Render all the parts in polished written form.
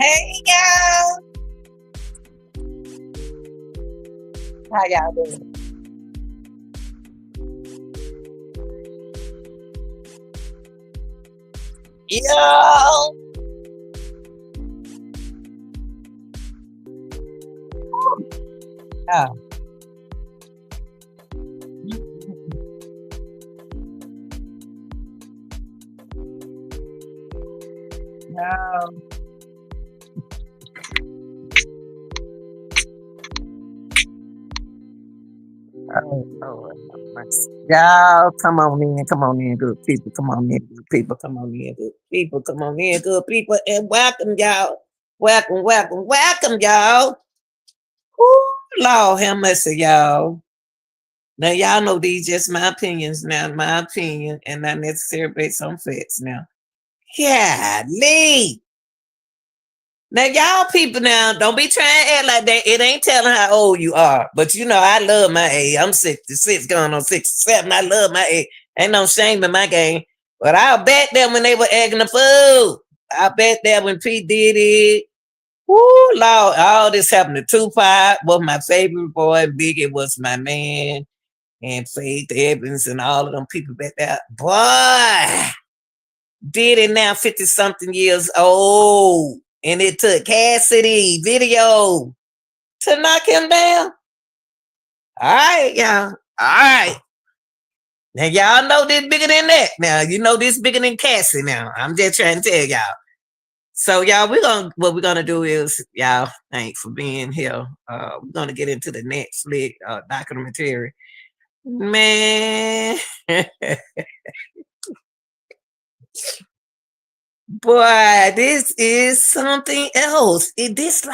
Hey y'all, how y'all doing? Yo, oh, no, oh, Lord, have mercy. Y'all, come on in, good people, come on in, good people, come on in, good people, come on in, good people, and welcome y'all, welcome y'all. Woo, Lord, have mercy, y'all. Now y'all know these just my opinions now, my opinion, and not necessarily based on facts now. Yeah, Lee. Now, y'all people now, don't be trying to act like that. It ain't telling how old you are. But you know, I love my age. I'm 66, going on 67. I love my age. Ain't no shame in my game. But I'll bet them when they were acting the fool. I bet that when P. Diddy, whoo, Lord, all this happened to Tupac was my favorite boy. Biggie was my man. And Faith Evans and all of them people back there. Boy, Diddy now 50 something years old. And it took Cassidy video to knock him down. All right, y'all. All right. Now y'all know this bigger than that. Now you know this bigger than Cassie. Now I'm just trying to tell y'all. So y'all, what we're gonna do is y'all. Thanks for being here. We're gonna get into the Netflix documentary. Man, boy, this is something else. This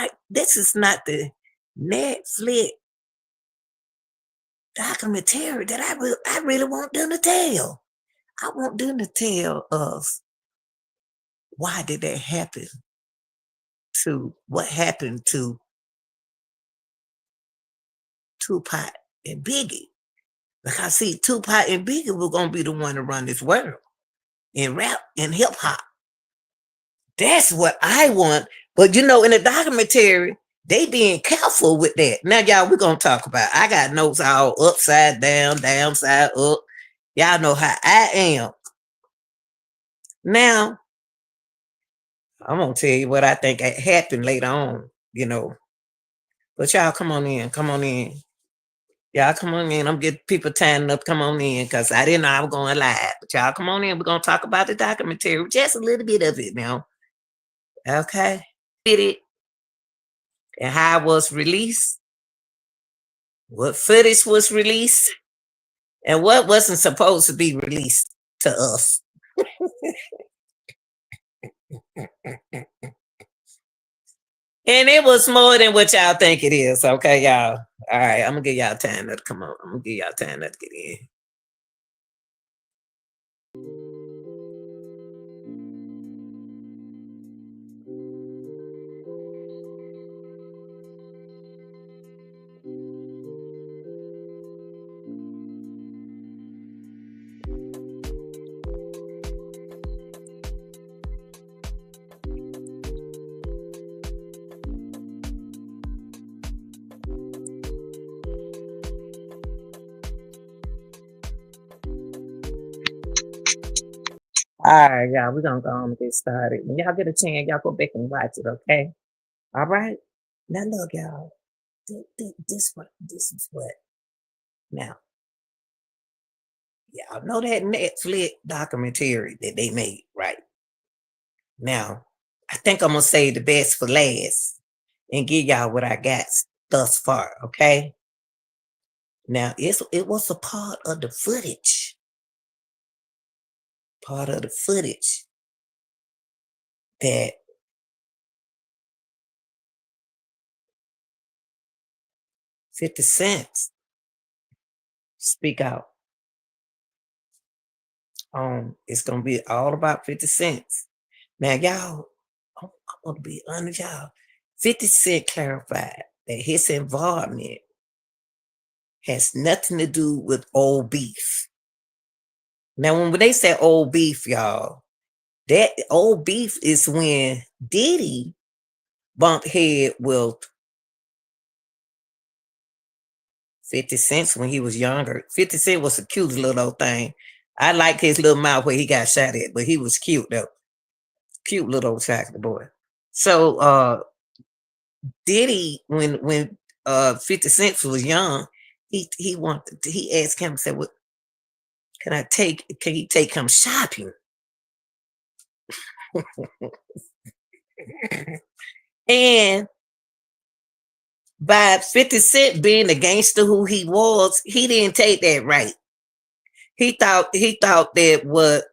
is not the Netflix documentary that I really want them to tell. I want them to tell us why did that happen to what happened to Tupac and Biggie. Because see, Tupac and Biggie were gonna be the one to run this world in rap and hip hop. That's what I want. But you know, in the documentary, they being careful with that. Now, y'all, we're gonna talk about. I got notes all upside down, downside up. Y'all know how I am. Now, I'm gonna tell you what I think happened later on, But y'all come on in, come on in. Y'all come on in. I'm getting people tying up. Come on in, because I didn't know I was going live. But y'all come on in. We're gonna talk about the documentary, just a little bit of it now. Okay. Did it and how it was released, what footage was released, and what wasn't supposed to be released to us. And it was more than what y'all think it is. Okay, y'all. All right, I'm gonna give y'all time to come on. I'm gonna give y'all time to get in. All right, y'all, we're gonna go on and get started. When y'all get a chance, y'all go back and watch it, okay? All right. Now look, y'all. This is what. Now, y'all know that Netflix documentary that they made, right? Now, I think I'm gonna say the best for last and give y'all what I got thus far, okay? Now, it was a part of the footage that 50 Cent speak out. It's gonna be all about 50 cents. Now, y'all, I'm gonna be honest, y'all. 50 Cent clarified that his involvement has nothing to do with old beef. Now, when they say old beef, y'all, that old beef is when Diddy bumped head with 50 Cent when he was younger. 50 Cent was a cute little old thing. I liked his little mouth where he got shot at, but he was cute though. Cute little old chocolate boy. So Diddy, when 50 Cent was young, he asked him, said, "What can he take him shopping?" And by 50 Cent being the gangster who he was, he didn't take that right. He thought that what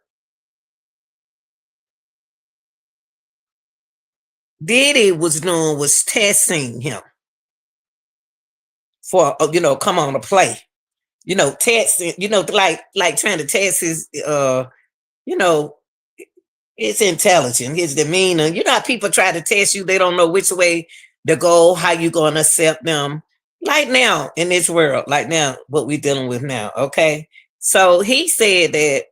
Diddy was doing was testing him for come on to play. Testing, like trying to test his you know, his intelligence, his demeanor. You know how people try to test you, they don't know which way to go, how you gonna accept them. Like now in this world, like now, what we're dealing with now, okay? So he said that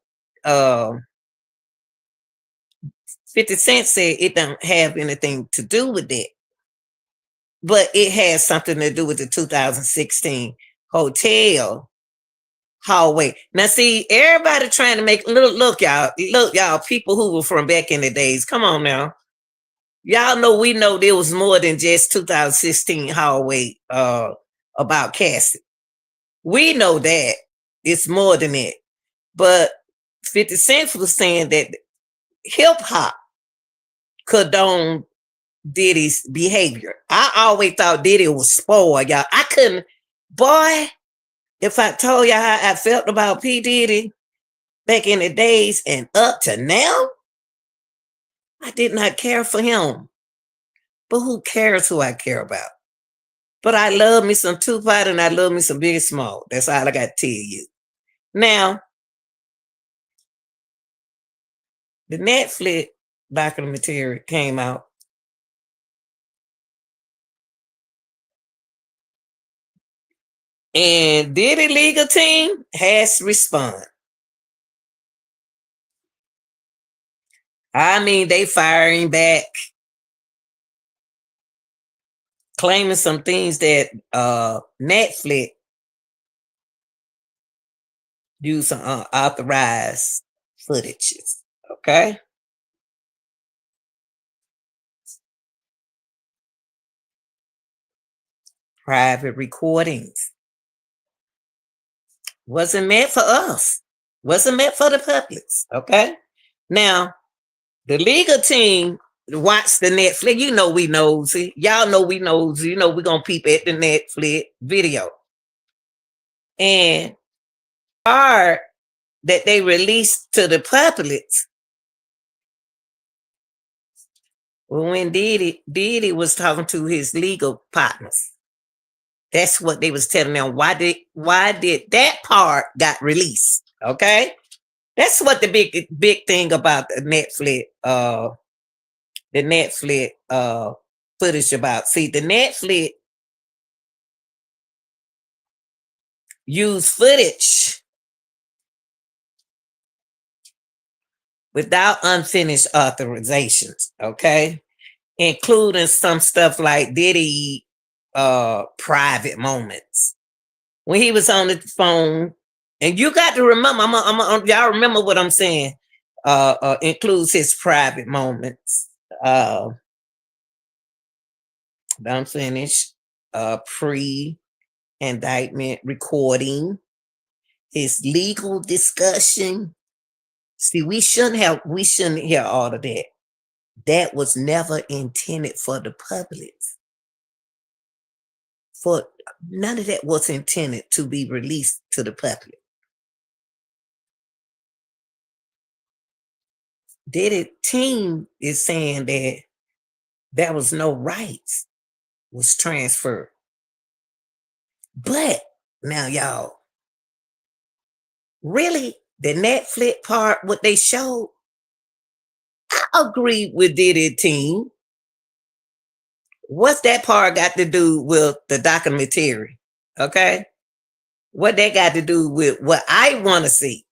50 Cent said it don't have anything to do with it, but it has something to do with the 2016 hotel hallway. Now, see, everybody trying to make look, y'all, people who were from back in the days. Come on now, y'all know we know there was more than just 2016 hallway about Cassie. We know that it's more than that, but 50 Cent was saying that hip hop condoned Diddy's behavior. I always thought Diddy was spoiled, y'all. I couldn't, boy. If I told y'all how I felt about P. Diddy back in the days and up to now, I did not care for him. But who cares who I care about? But I love me some Tupac and I love me some Biggie Small. That's all I got to tell you. Now, the Netflix documentary came out. And Diddy legal team has responded. I mean, they firing back, claiming some things that Netflix used some unauthorized footages. Okay. Private recordings. Wasn't meant for us. Wasn't meant for the public. Okay. Now, the legal team watch the Netflix. You know we nosy. Y'all know we nosy. You know we're gonna peep at the Netflix video. And part that they released to the public when Diddy was talking to his legal partners. That's what they was telling them. Why did that part got released? Okay. That's what the big thing about the Netflix footage about. See, the Netflix use footage without unfinished authorizations, okay? Including some stuff like Diddy private moments. When he was on the phone, and you got to remember, y'all remember what I'm saying, includes his private moments. Unfinished pre-indictment recording, his legal discussion. See, we shouldn't hear all of that. That was never intended for the public. For none of that was intended to be released to the public. Diddy team is saying that there was no rights was transferred. But now, y'all, really, the Netflix part, what they showed, I agree with Diddy team. What's that part got to do with the documentary? Okay. What they got to do with what I want to see?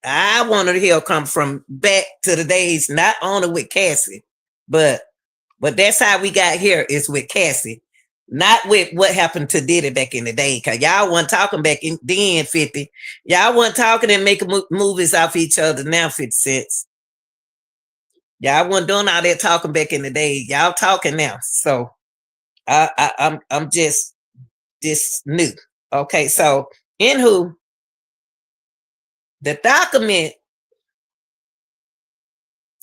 I want to hear come from back to the days, not only with Cassie, but But that's how we got here is with Cassie, not with what happened to Diddy back in the day. Cause y'all wasn't talking back in then 50. Y'all wasn't talking and making movies off each other now 50 cents. Y'all wasn't doing all that talking back in the day. Y'all talking now. So I'm just this new. Okay, so anywho, the document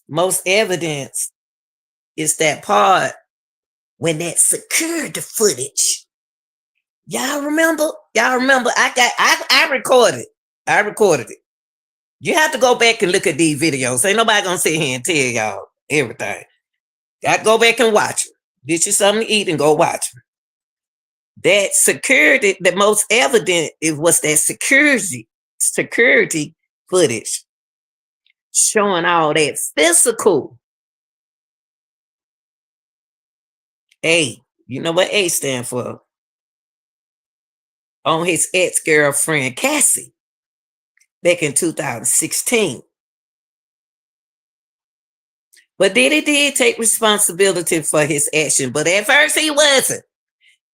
most evidence is that part when that security footage. Y'all remember? Y'all remember? I recorded. I recorded it. You have to go back and look at these videos. Ain't nobody gonna sit here and tell y'all everything. Got to go back and watch it. Get you something to eat and go watch it. That security, the most evident it was that security footage showing all that physical. A, you know what A stand for? On his ex-girlfriend Cassie back in 2016. But Diddy did take responsibility for his action, but at first he wasn't.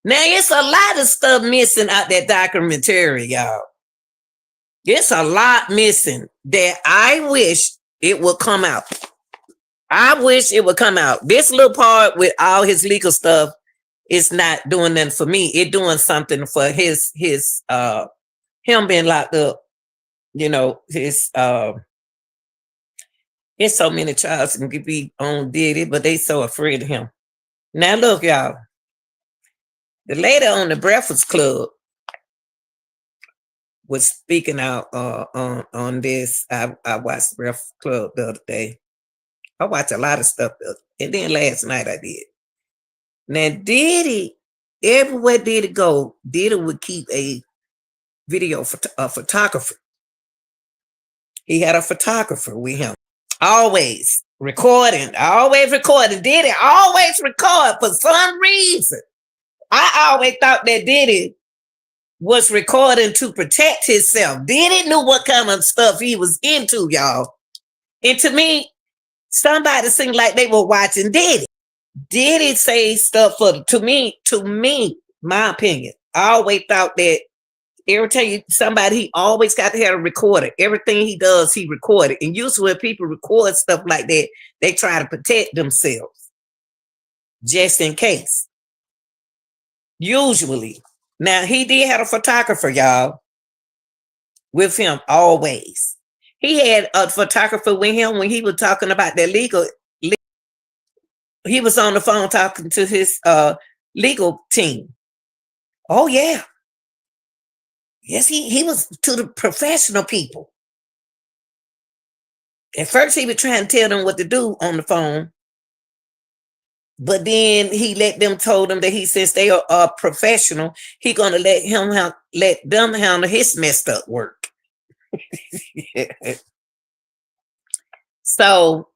Now it's a lot of stuff missing out that documentary, y'all. It's a lot missing that I wish it would come out. I wish it would come out. This little part with all his legal stuff is not doing nothing for me. It doing something for his him being locked up. You know, his there's so many trials can be on Diddy, but they so afraid of him. Now look, y'all. The lady on the Breakfast Club was speaking out on this. I watched the Breakfast Club the other day. I watched a lot of stuff, and then last night I did. Now Diddy, everywhere Diddy go, Diddy would keep a photographer. He had a photographer with him. Always recording. Diddy always record for some reason. I always thought that Diddy was recording to protect himself. Diddy knew what kind of stuff he was into, y'all. And to me, somebody seemed like they were watching Diddy. Diddy say stuff to me, my opinion. I always thought that every time somebody, he always got to have a recorder. Everything he does, he recorded. And usually when people record stuff like that, they try to protect themselves just in case. Usually. Now, he did have a photographer, y'all, with him always. He had a photographer with him when he was talking about that legal. He was on the phone talking to his legal team. Oh, yeah. Yes, he was to the professional people. At first, he was trying to tell them what to do on the phone. But then he told them that since they are professional, he gonna let them handle his messed up work. So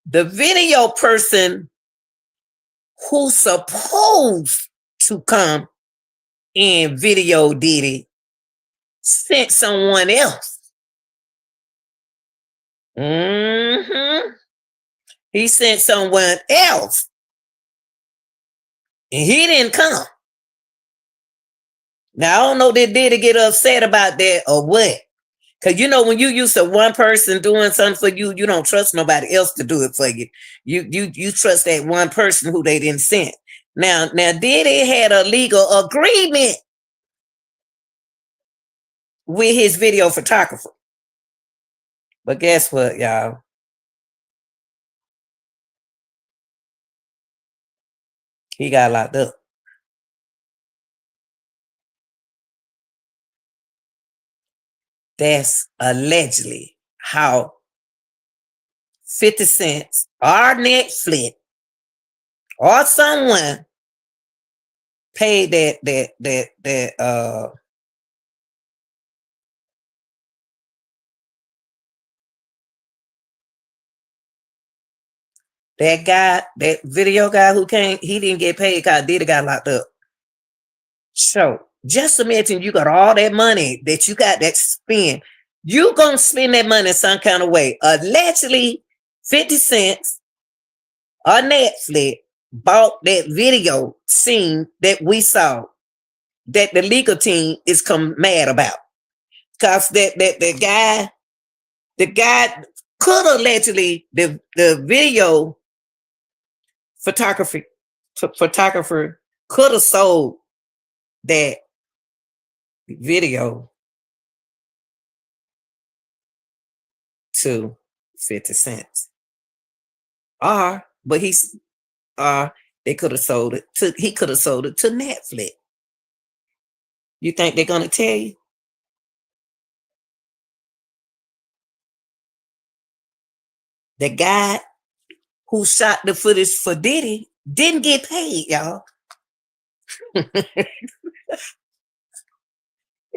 the video person who's supposed to come and video Diddy sent someone else. He sent someone else. And he didn't come. Now, I don't know that Diddy get upset about that or what. Because, you know, when you used to one person doing something for you, you don't trust nobody else to do it for you. You trust that one person who they didn't send. Now Diddy had a legal agreement with his video photographer. But guess what, y'all? He got locked up. That's allegedly how 50 Cent or Netflix or someone paid that guy, that video guy who came, he didn't get paid because Diddy got locked up. So just imagine you got all that money that you got that spend. You gonna spend that money some kind of way. Allegedly, 50 cents or Netflix bought that video scene that we saw that the legal team is come mad about. Because that the guy could allegedly the video photography photographer could have sold that video to 50 cents. But he's they could have sold it to he could have sold it to Netflix. You think they're gonna tell you? The guy who shot the footage for Diddy didn't get paid, y'all. He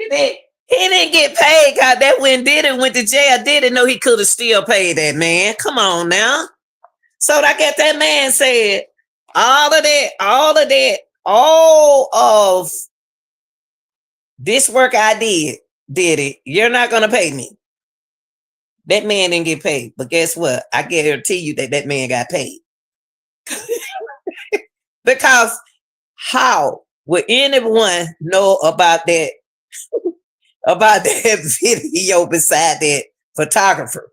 didn't get paid, cause that when Diddy went to jail, Diddy know he could have still paid that man. Come on now. So I guess that man said, all of this work I did it. You're not gonna pay me. That man didn't get paid. But guess what? I guarantee you that man got paid. Because how would anyone know about that video beside that photographer?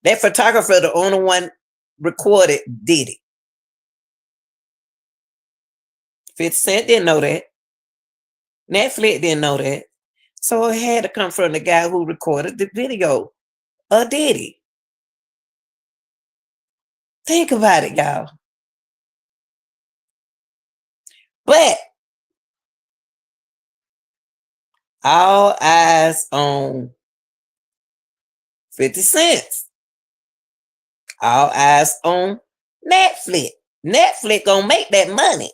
That photographer, the only one recorded Diddy. 50 Cent didn't know that. Netflix didn't know that. So it had to come from the guy who recorded the video of Diddy. Think about it, y'all. But all eyes on 50 cents. All eyes on Netflix. Netflix gonna make that money.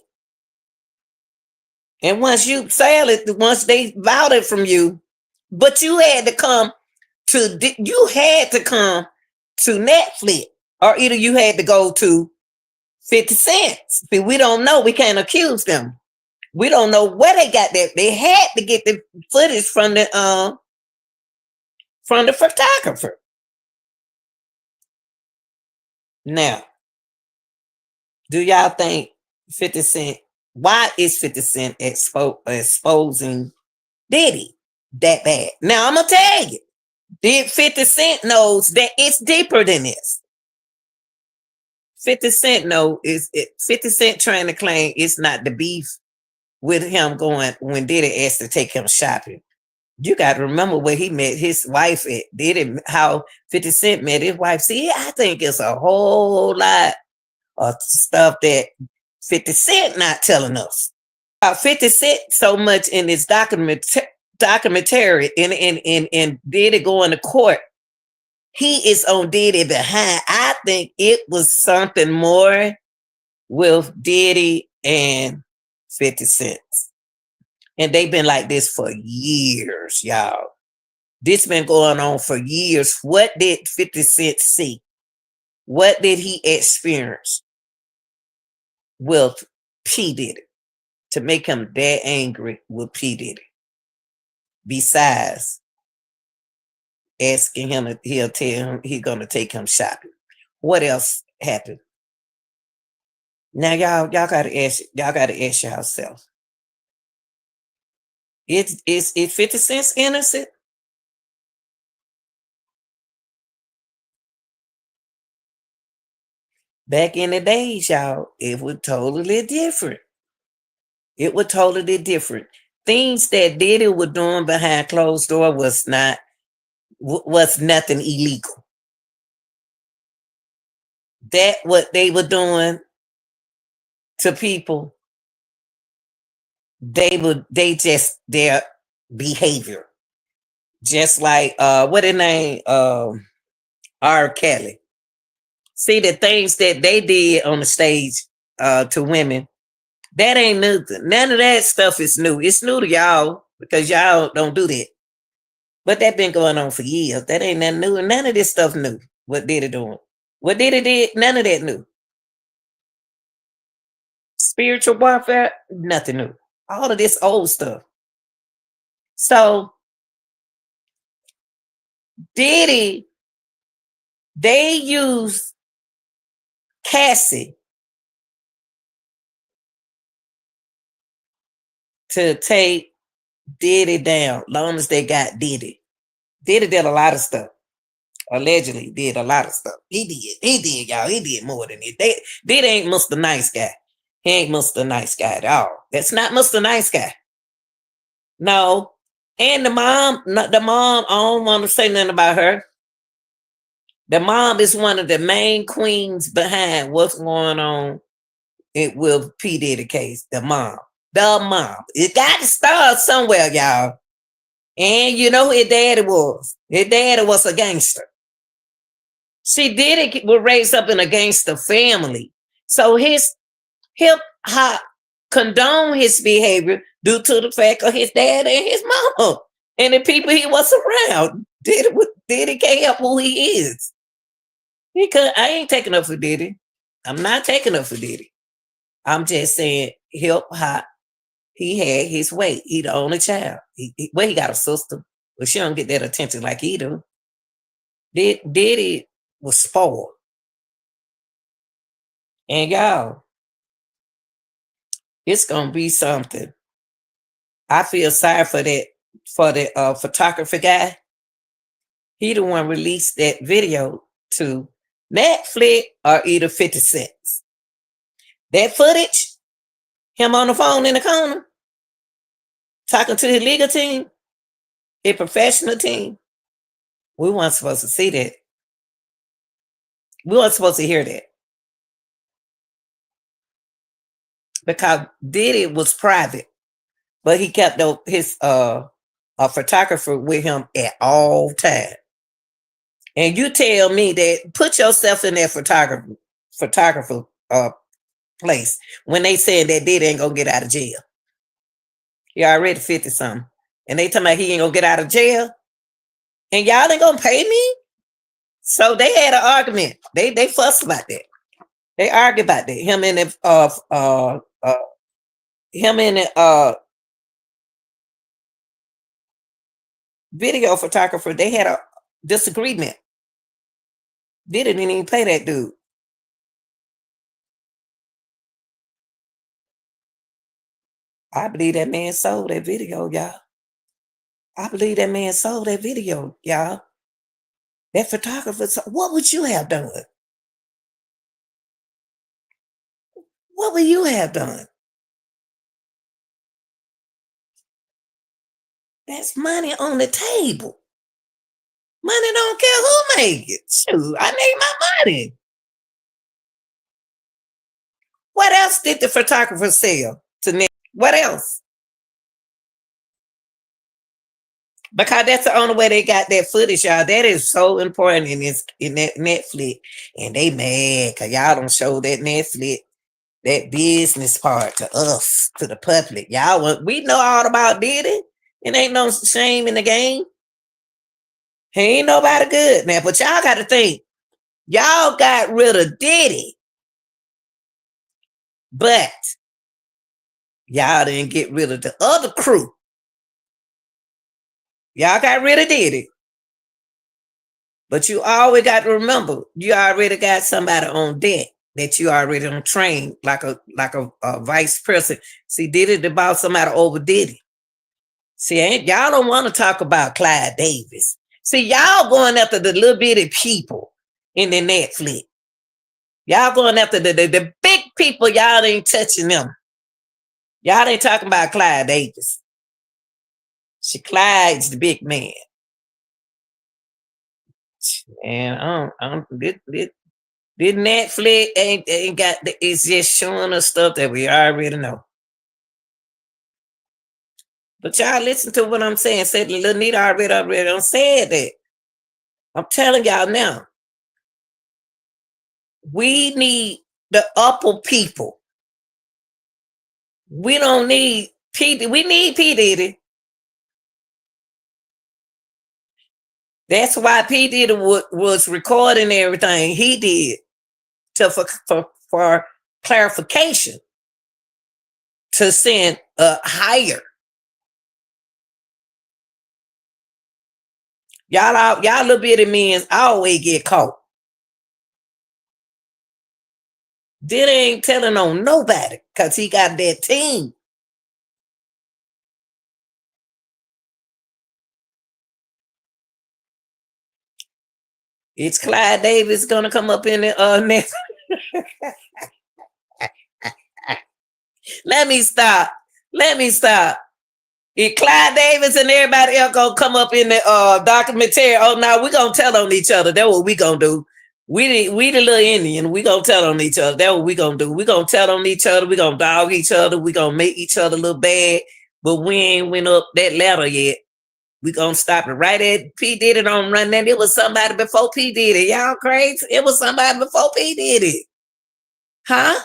And once you sell it, once they bought it from you, but you had to come to Netflix, or either you had to go to 50 cents. See, we don't know. We can't accuse them. We don't know where they got that. They had to get the footage from the photographer. Now, do y'all think 50 Cent? Why is 50 Cent exposing Diddy that bad? Now I'm gonna tell you. Did 50 Cent knows that it's deeper than this. 50 Cent know is it 50 Cent trying to claim it's not the beef with him going when Diddy asked to take him shopping. You got to remember where he met his wife at. Diddy, how 50 Cent met his wife. See, I think it's a whole lot of stuff that 50 Cent not telling us. 50 Cent so much in this documentary and Diddy going to court. He is on Diddy behind. I think it was something more with Diddy and 50 Cent. And they've been like this for years, y'all. This been going on for years. What did 50 Cent see? What did he experience with P. Diddy to make him that angry with P. Diddy? Besides asking him, he'll tell him he's gonna take him shopping. What else happened? Now y'all gotta ask yourself. Is 50 Cent innocent? Back in the days, y'all, it was totally different. It was totally different. Things that Diddy was doing behind closed door was nothing illegal. That what they were doing to people, their behavior. Just like what his name? R. Kelly. See the things that they did on the stage to women. That ain't new. None of that stuff is new. It's new to y'all because y'all don't do that. But that been going on for years. That ain't nothing new. None of this stuff new. What Diddy doing? What Diddy did? None of that new. Spiritual warfare? Nothing new. All of this old stuff. So Diddy, they use Cassie to take Diddy down, long as they got Diddy. Diddy did a lot of stuff. Allegedly did a lot of stuff. He did, y'all. He did more than it. Diddy ain't Mr. Nice Guy. He ain't Mr. Nice Guy at all. That's not Mr. Nice Guy. No. And the mom, I don't want to say nothing about her. The mom is one of the main queens behind what's going on with P. Diddy case. The mom. The mom. It got to start somewhere, y'all. And you know who his daddy was? His daddy was a gangster. See, Diddy was raised up in a gangster family. So his hip hop condone his behavior due to the fact of his dad and his mama and the people he was around. Diddy can't help who he is. I ain't taking up for Diddy. I'm not taking up for Diddy. I'm just saying hip hop, he had his way. He the only child. He got a sister, but she don't get that attention like he do. Diddy was spoiled. And y'all, it's gonna be something. I feel sorry for the photographer guy. He the one released that video to Netflix or either 50 cents. That footage, him on the phone in the corner, talking to his legal team, a professional team. We weren't supposed to see that. We weren't supposed to hear that. Because Diddy was private, but he kept his a photographer with him at all times. And you tell me that, put yourself in that photographer place when they said that Diddy ain't gonna get out of jail. He already 50 something. And they talking about he ain't gonna get out of jail. And y'all ain't gonna pay me? So they had an argument. They fussed about that. They argued about that. Him and the video photographer, they had a disagreement. Diddy didn't even pay that dude. I believe that man sold that video, y'all. I believe that man sold that video, y'all. That photographer, what would you have done? What would you have done? That's money on the table. Money don't care who make it. Shoot, I need my money. What else did the photographer sell to Nick? What else? Because that's the only way they got that footage, y'all. That is so important in that Netflix. And they mad because y'all don't show that Netflix, that business part to us, to the public. Y'all, we know all about Diddy. It ain't no shame in the game. He ain't nobody good now. But y'all got to think, y'all got rid of Diddy. But y'all didn't get rid of the other crew. Y'all got rid of Diddy. But you always got to remember, you already got somebody on deck that you already on train, like a vice president. See, Diddy the boss somebody over Diddy. See, y'all don't want to talk about Clyde Davis. See, y'all going after the little bitty people in the Netflix. Y'all going after the big people, y'all ain't touching them. Y'all ain't talking about Clyde Davis. See, Clyde's the big man. And this Netflix ain't got, it's just showing us stuff that we already know. But y'all listen to what I'm saying. Said Lil Nita already said that. I'm telling y'all now. We need the upper people. We don't need P. We need P. Diddy. That's why P. Diddy was recording everything he did for clarification to send a higher. Y'all little bitty men always get caught. Diddy ain't telling on nobody because he got that team. It's Clyde Davis gonna come up in the next. Let me stop. Let me stop. If Clyde Davis and everybody else gonna come up in the documentary, oh now we gonna tell on each other. That's what we gonna do. We the little Indian. We gonna tell on each other. That's what we gonna do. We gonna tell on each other. We gonna dog each other. We gonna make each other look bad. But we ain't went up that ladder yet. We gonna stop it right at P Diddy don't run that. It was somebody before P Diddy. Y'all crazy? It was somebody before P Diddy. Huh?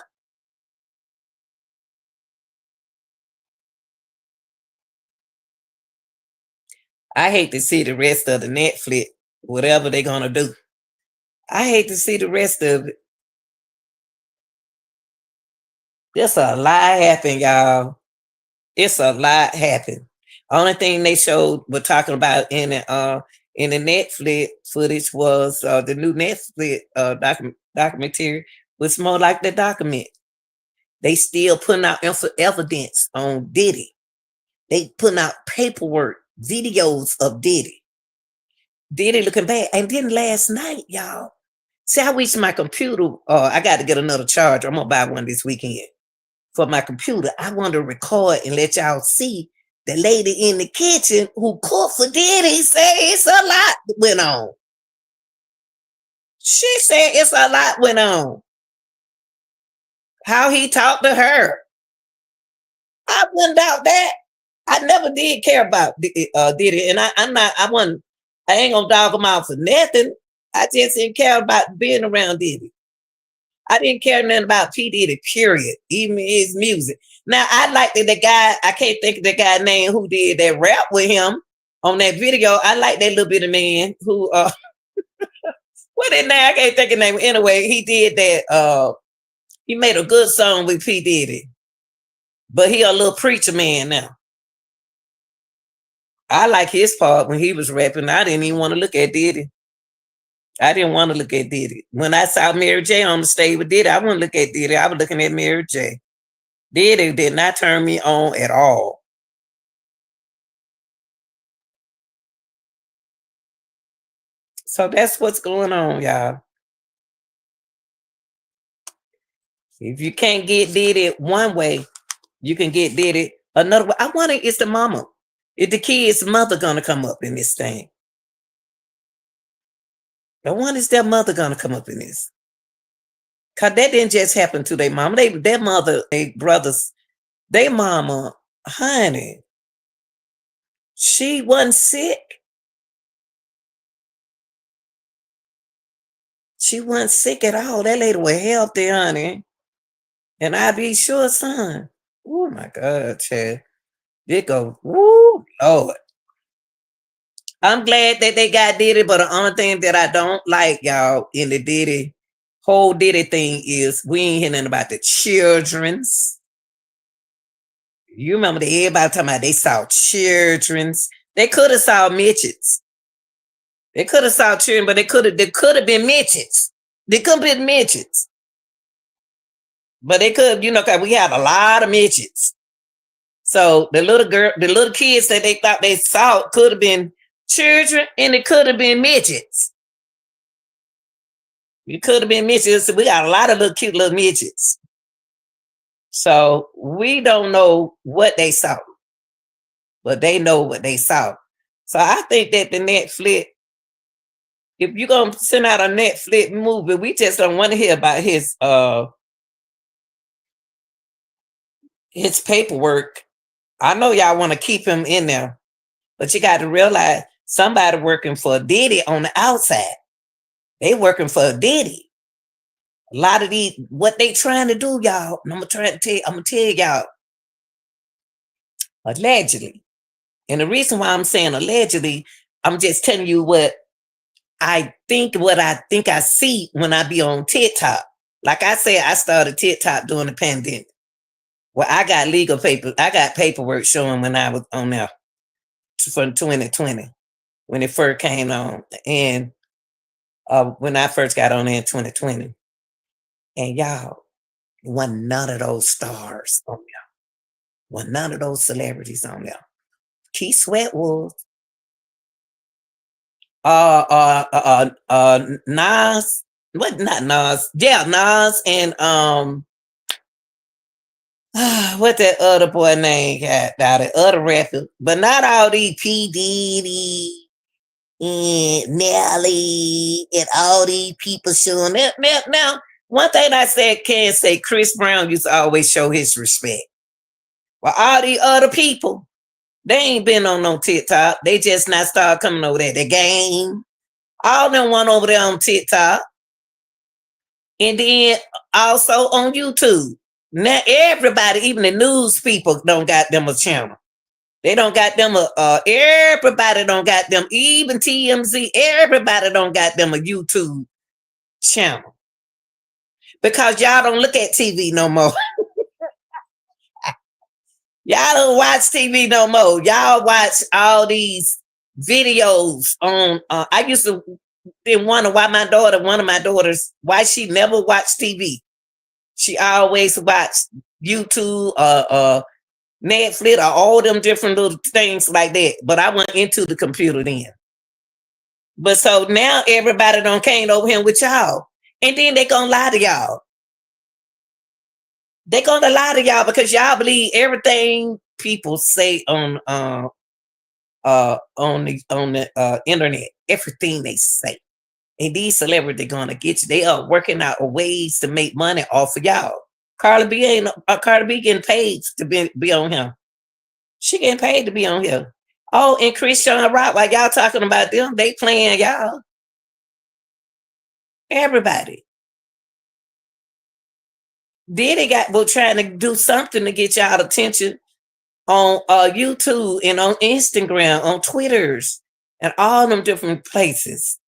I hate to see the rest of the Netflix, whatever they're gonna do. I hate to see the rest of it. There's a lot happen, y'all. It's a lot happen. Only thing they showed were talking about in the Netflix footage was the new Netflix documentary was more like the document. They still putting out evidence on Diddy. They putting out paperwork, videos of Diddy. Diddy looking bad. And then last night, y'all, see, I wish my computer, I got to get another charger. I'm going to buy one this weekend for my computer. I want to record and let y'all see the lady in the kitchen who cooked for Diddy say it's a lot went on. She said it's a lot went on. How he talked to her. I wouldn't doubt that. I never did care about Diddy, and I ain't gonna dog him out for nothing. I just didn't care about being around Diddy. I didn't care nothing about P. Diddy, period, even his music. Now, I like the guy, I can't think of the guy name who did that rap with him on that video. I like that little bit of man who, what his name? I can't think of name. Anyway, he did that, he made a good song with P. Diddy, but he a little preacher man now. I like his part when he was rapping. I didn't even want to look at Diddy. I didn't want to look at Diddy. When I saw Mary J on the stage with Diddy, I wouldn't look at Diddy. I was looking at Mary J. Diddy did not turn me on at all. So that's what's going on, y'all. If you can't get Diddy one way, you can get Diddy another way. I wonder, is the mama, is the kid's mother gonna come up in this thing? I wonder, is their mother gonna come up in this? Cause that didn't just happen to their mama. Their mother, their brothers, their mama, honey, she wasn't sick. She wasn't sick at all. That lady was healthy, honey. And I be sure, son. Oh my God, Chad. It go, woo, Lord. I'm glad that they got Diddy, but the only thing that I don't like, y'all, in the Diddy, whole Diddy thing is we ain't hearing about the children's. You remember that everybody talking about they saw children's. They could have saw midgets. They could have saw children, but they could have been midgets. They could have been midgets. But they could, cause we have a lot of midgets. So the little kids that they thought they saw could have been children, and it could have been midgets. It could have been midgets. So we got a lot of little cute little midgets. So we don't know what they saw, but they know what they saw. So I think that the Netflix, if you're gonna send out a Netflix movie, we just don't want to hear about his paperwork. I know y'all want to keep him in there, but you got to realize somebody working for Diddy on the outside. They working for Diddy. A lot of these, what they trying to do, y'all, and I'm gonna tell y'all, allegedly. And the reason why I'm saying allegedly, I'm just telling you what I think I see when I be on TikTok. Like I said, I started TikTok during the pandemic. Well, I got legal paper. I got paperwork showing when I was on there from 2020 when it first came on, and when I first got on there in 2020. And y'all, wasn't none of those stars on there. Wasn't none of those celebrities on there. Keith Sweat was. Nas, what, not Nas, yeah, Nas, and what that other boy name got now, the other rapper, but not all these P. Diddy and Nelly and all these people showing up. Now, one thing I said can't say, Chris Brown used to always show his respect. Well, all these other people, they ain't been on no TikTok. They just not start coming over there. The game, all them one over there on TikTok. And then also on YouTube. Now everybody, even the news people, don't got them a channel. They don't got them everybody don't got them, even TMZ, everybody don't got them a YouTube channel. Because y'all don't look at TV no more. Y'all don't watch TV no more. Y'all watch all these videos on I used to didn't wonder why one of my daughters, why she never watched TV. She always watched YouTube, Netflix, or all them different little things like that. But I went into the computer then. But so now everybody done came over here with y'all. And then they gonna lie to y'all. They gonna lie to y'all because y'all believe everything people say on the internet, everything they say. And these celebrities gonna get you. They are working out ways to make money off of y'all. Cardi B getting paid to be on here. She getting paid to be on here. Oh, and Christian Rock, like y'all talking about them, they playing y'all. Everybody. Diddy was trying to do something to get y'all attention on YouTube and on Instagram, on Twitters, and all them different places.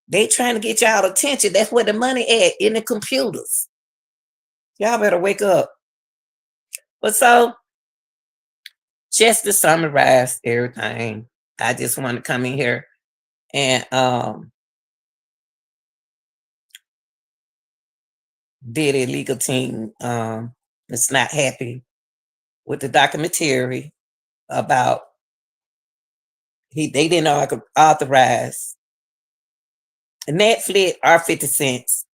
They trying to get y'all attention. That's where the money at, in the computers. Y'all better wake up. But so, just to summarize everything, I just want to come in here and Diddy legal team is not happy with the documentary about they didn't authorize Netflix or 50 cents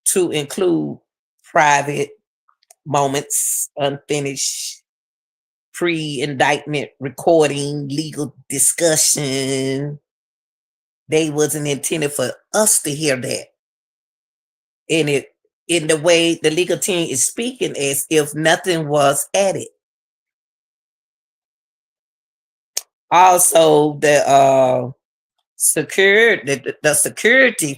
to include private moments, unfinished pre-indictment recording, legal discussion. They wasn't intended for us to hear that. And it in the way the legal team is speaking as if nothing was added. Also, the security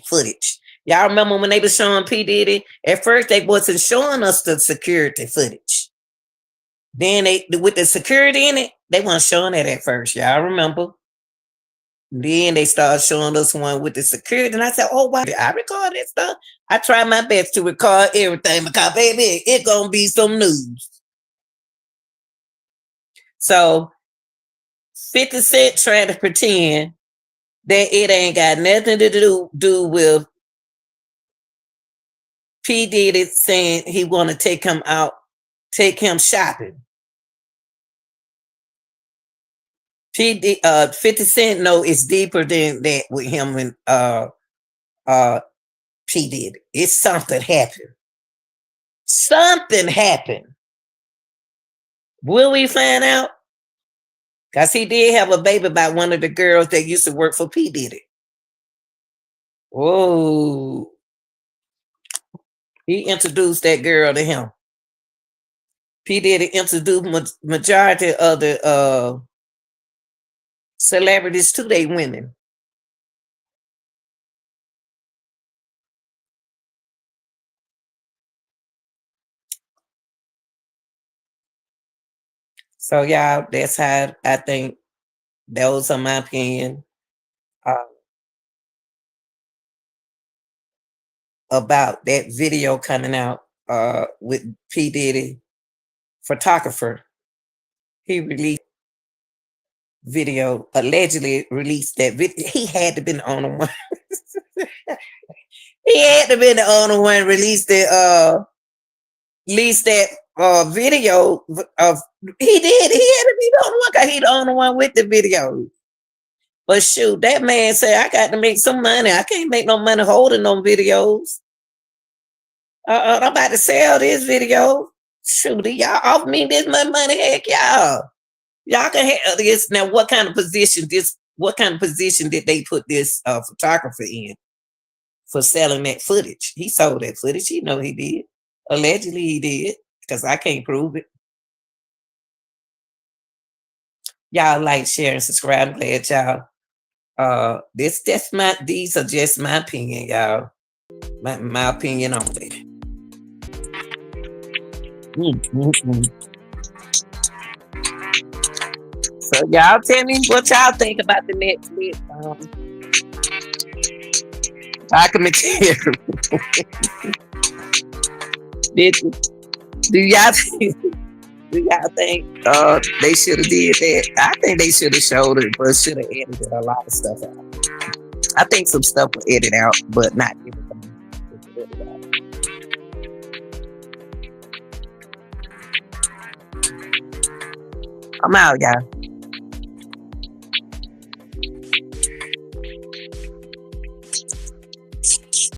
footage. Y'all remember when they were showing P. Diddy? At first, they wasn't showing us the security footage. Then with the security in it, they weren't showing it at first. Y'all remember? Then they started showing us one with the security, and I said, "Oh, wow, I record this stuff." I try my best to record everything because, baby, it's gonna be some news. So 50 Cent trying to pretend that it ain't got nothing to do with P. Diddy saying he want to take him out, take him shopping. 50 Cent know it's deeper than that with him and P. Diddy. It's something happened. Something happened. Will we find out? Because he did have a baby by one of the girls that used to work for P. Diddy. Whoa. He introduced that girl to him. P. Diddy introduced majority of the celebrities to their women. So, y'all, that's how I think those are my opinion about that video coming out with P. Diddy photographer. He released video, allegedly released that video. He had to be the only one. He had to be the only one released that video of He did. He had to be the only one because he the only one with the video. But shoot, that man said, I got to make some money. I can't make no money holding no videos. I'm about to sell this video. Shoot, y'all offer me this much money. Heck, y'all can have this. Now, what kind of position did they put this photographer in for selling that footage? He sold that footage. He know he did. Allegedly, he did because I can't prove it. Y'all like, share, and subscribe. I'm glad y'all. These are just my opinion, y'all. My opinion only. So y'all tell me what y'all think about the Netflix documentary. do y'all think, they should have did that? I think they should have showed it, but should have edited a lot of stuff out. I think some stuff was edited out, but not everything. I'm out, y'all.